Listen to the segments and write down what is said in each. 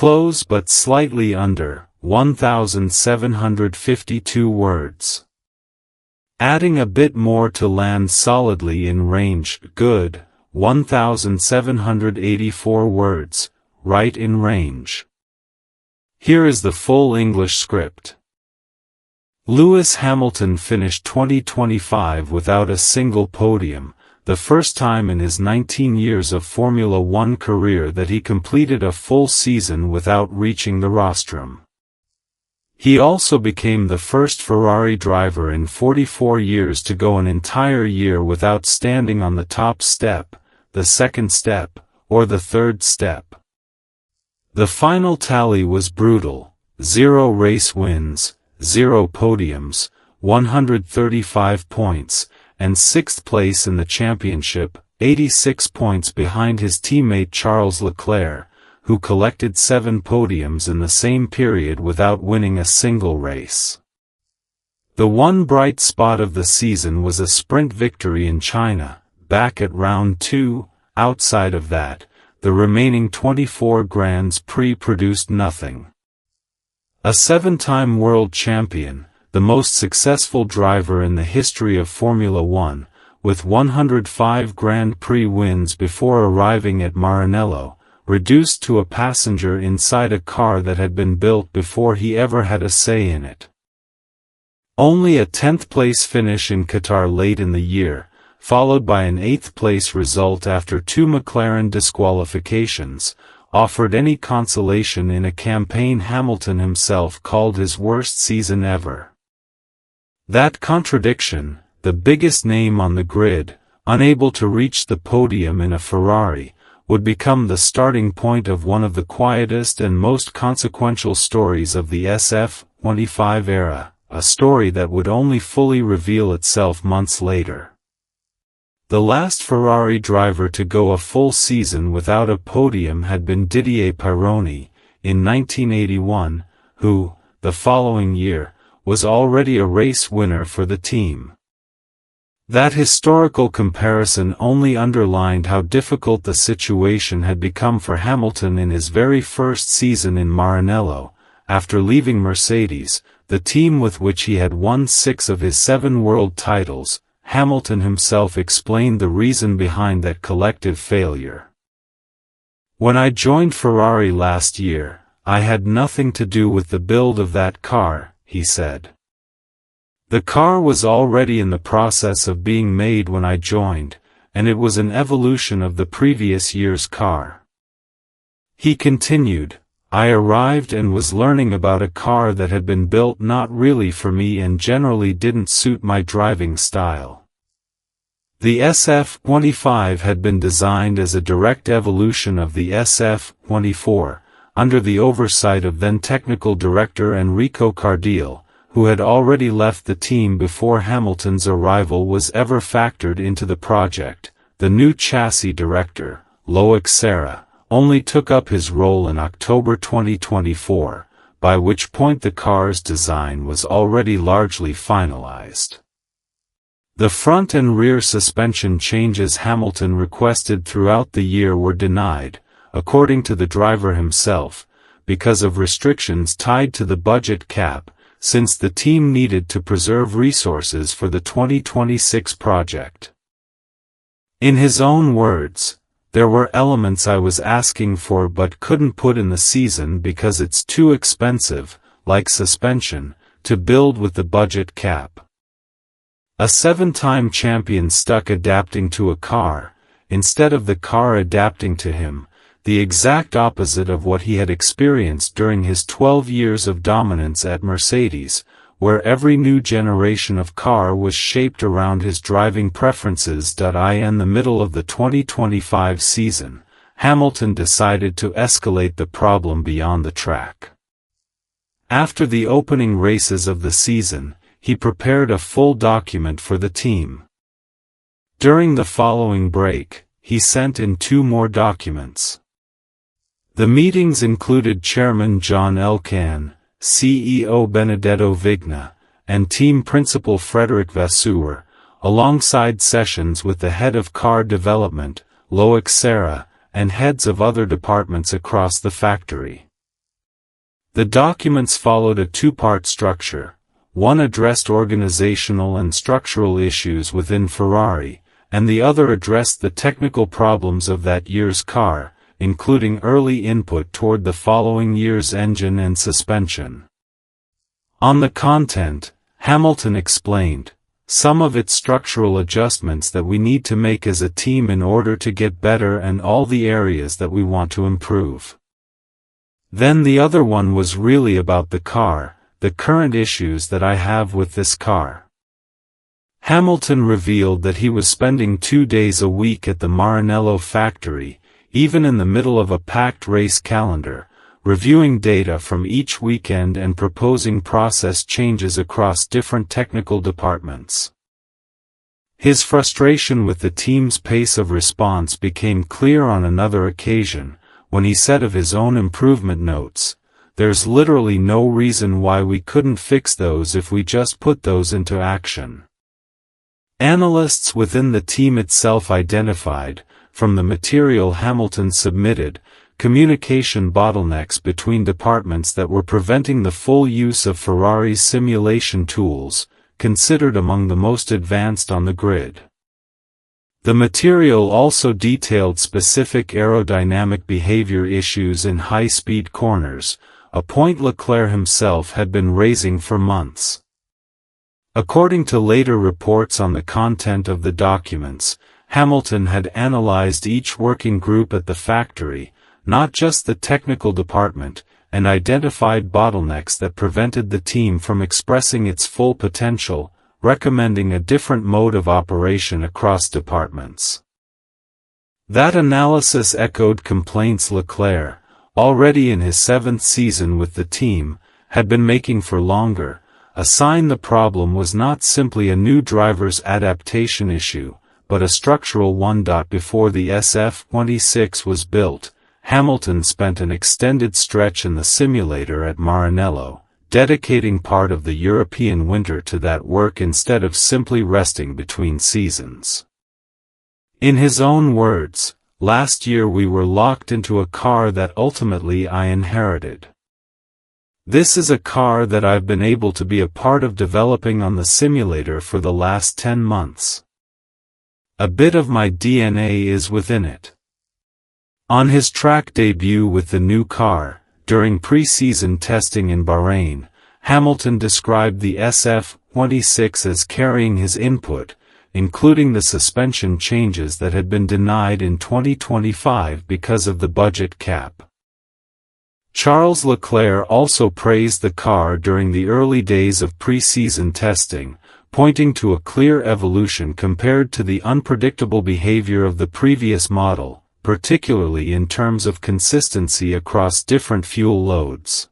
Close but slightly under 1,752 words. Adding a bit more to land solidly in range, good, 1,784 words, right in range. Here is the full English script. Lewis Hamilton finished 2025 without a single podium, the first time in his 19 years of Formula One career that he completed a full season without reaching the rostrum. He also became the first Ferrari driver in 44 years to go an entire year without standing on the top step, the second step, or the third step. The final tally was brutal: 0 race wins, 0 podiums, 135 points, and 6th place in the championship, 86 points behind his teammate Charles Leclerc, who collected 7 podiums in the same period without winning a single race. The one bright spot of the season was a sprint victory in China, back at round 2. Outside of that, the remaining 24 Grands Prix produced nothing. A 7-time world champion, the most successful driver in the history of Formula One, with 105 Grand Prix wins before arriving at Maranello, reduced to a passenger inside a car that had been built before he ever had a say in it. Only a 10th place finish in Qatar late in the year, followed by an 8th place result after 2 McLaren disqualifications, offered any consolation in a campaign Hamilton himself called his worst season ever. That contradiction, the biggest name on the grid, unable to reach the podium in a Ferrari, would become the starting point of one of the quietest and most consequential stories of the SF25 era, a story that would only fully reveal itself months later. The last Ferrari driver to go a full season without a podium had been Didier Pironi, in 1981, who, the following year, was already a race winner for the team. That historical comparison only underlined how difficult the situation had become for Hamilton in his very first season in Maranello. After leaving Mercedes, the team with which he had won 6 of his 7 world titles, Hamilton himself explained the reason behind that collective failure. "When I joined Ferrari last year, I had nothing to do with the build of that car," he said. "The car was already in the process of being made when I joined, and it was an evolution of the previous year's car." He continued, "I arrived and was learning about a car that had been built not really for me and generally didn't suit my driving style. The SF25 had been designed as a direct evolution of the SF24, under the oversight of then technical director Enrico Cardiel, who had already left the team before Hamilton's arrival was ever factored into the project. The new chassis director, Loic Serra, only took up his role in October 2024, by which point the car's design was already largely finalized. The front and rear suspension changes Hamilton requested throughout the year were denied, according to the driver himself, because of restrictions tied to the budget cap, since the team needed to preserve resources for the 2026 project. In his own words, "There were elements I was asking for but couldn't put in the season because it's too expensive, like suspension, to build with the budget cap." A 7-time champion stuck adapting to a car, instead of the car adapting to him, the exact opposite of what he had experienced during his 12 years of dominance at Mercedes, where every new generation of car was shaped around his driving preferences. In the middle of the 2025 season, Hamilton decided to escalate the problem beyond the track. After the opening races of the season, he prepared a full document for the team. During the following break, he sent in 2 more documents. The meetings included Chairman John Elkann, CEO Benedetto Vigna, and team principal Frederic Vasseur, alongside sessions with the head of car development, Loic Serra, and heads of other departments across the factory. The documents followed a two-part structure. One addressed organizational and structural issues within Ferrari, and the other addressed the technical problems of that year's car, including early input toward the following year's engine and suspension. On the content, Hamilton explained, "Some of it's structural adjustments that we need to make as a team in order to get better and all the areas that we want to improve. Then the other one was really about the car, the current issues that I have with this car." Hamilton revealed that he was spending 2 days a week at the Maranello factory, even in the middle of a packed race calendar, reviewing data from each weekend and proposing process changes across different technical departments. His frustration with the team's pace of response became clear on another occasion, when he said of his own improvement notes, "There's literally no reason why we couldn't fix those if we just put those into action." Analysts within the team itself identified, from the material Hamilton submitted, communication bottlenecks between departments that were preventing the full use of Ferrari's simulation tools, considered among the most advanced on the grid. The material also detailed specific aerodynamic behavior issues in high-speed corners, a point Leclerc himself had been raising for months. According to later reports on the content of the documents, Hamilton had analyzed each working group at the factory, not just the technical department, and identified bottlenecks that prevented the team from expressing its full potential, recommending a different mode of operation across departments. That analysis echoed complaints Leclerc, already in his 7th season with the team, had been making for longer, a sign the problem was not simply a new driver's adaptation issue, but a structural one. Before the SF-26 was built, Hamilton spent an extended stretch in the simulator at Maranello, dedicating part of the European winter to that work instead of simply resting between seasons. In his own words, "Last year we were locked into a car that ultimately I inherited. This is a car that I've been able to be a part of developing on the simulator for the last 10 months. A bit of my DNA is within it." On his track debut with the new car, during pre-season testing in Bahrain, Hamilton described the SF-26 as carrying his input, including the suspension changes that had been denied in 2025 because of the budget cap. Charles Leclerc also praised the car during the early days of pre-season testing, pointing to a clear evolution compared to the unpredictable behavior of the previous model, particularly in terms of consistency across different fuel loads.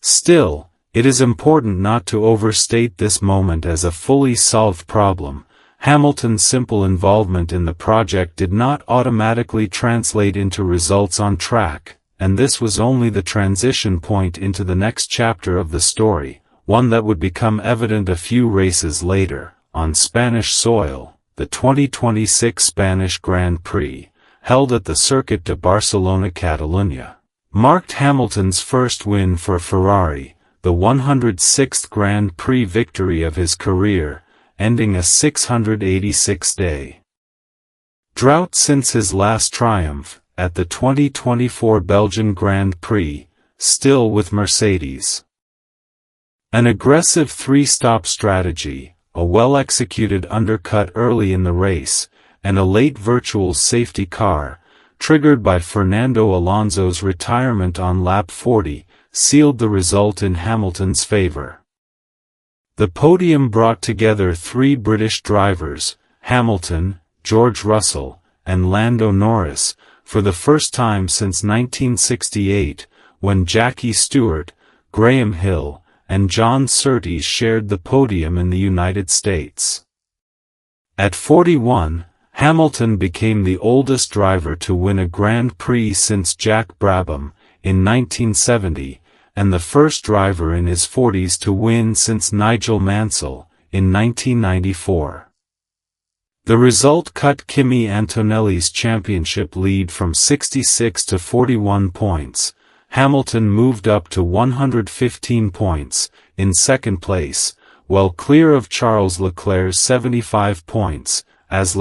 Still, it is important not to overstate this moment as a fully solved problem. Hamilton's simple involvement in the project did not automatically translate into results on track, and this was only the transition point into the next chapter of the story, one that would become evident a few races later. On Spanish soil, the 2026 Spanish Grand Prix, held at the Circuit de Barcelona Catalunya, marked Hamilton's first win for Ferrari, the 106th Grand Prix victory of his career, ending a 686-day drought since his last triumph, at the 2024 Belgian Grand Prix, still with Mercedes. An aggressive three-stop strategy, a well-executed undercut early in the race, and a late virtual safety car, triggered by Fernando Alonso's retirement on lap 40, sealed the result in Hamilton's favor. The podium brought together 3 British drivers, Hamilton, George Russell, and Lando Norris, for the first time since 1968, when Jackie Stewart, Graham Hill, and John Surtees shared the podium in the United States. At 41, Hamilton became the oldest driver to win a Grand Prix since Jack Brabham, in 1970, and the first driver in his 40s to win since Nigel Mansell, in 1994. The result cut Kimi Antonelli's championship lead from 66 to 41 points, Hamilton moved up to 115 points, in second place, well clear of Charles Leclerc's 75 points, as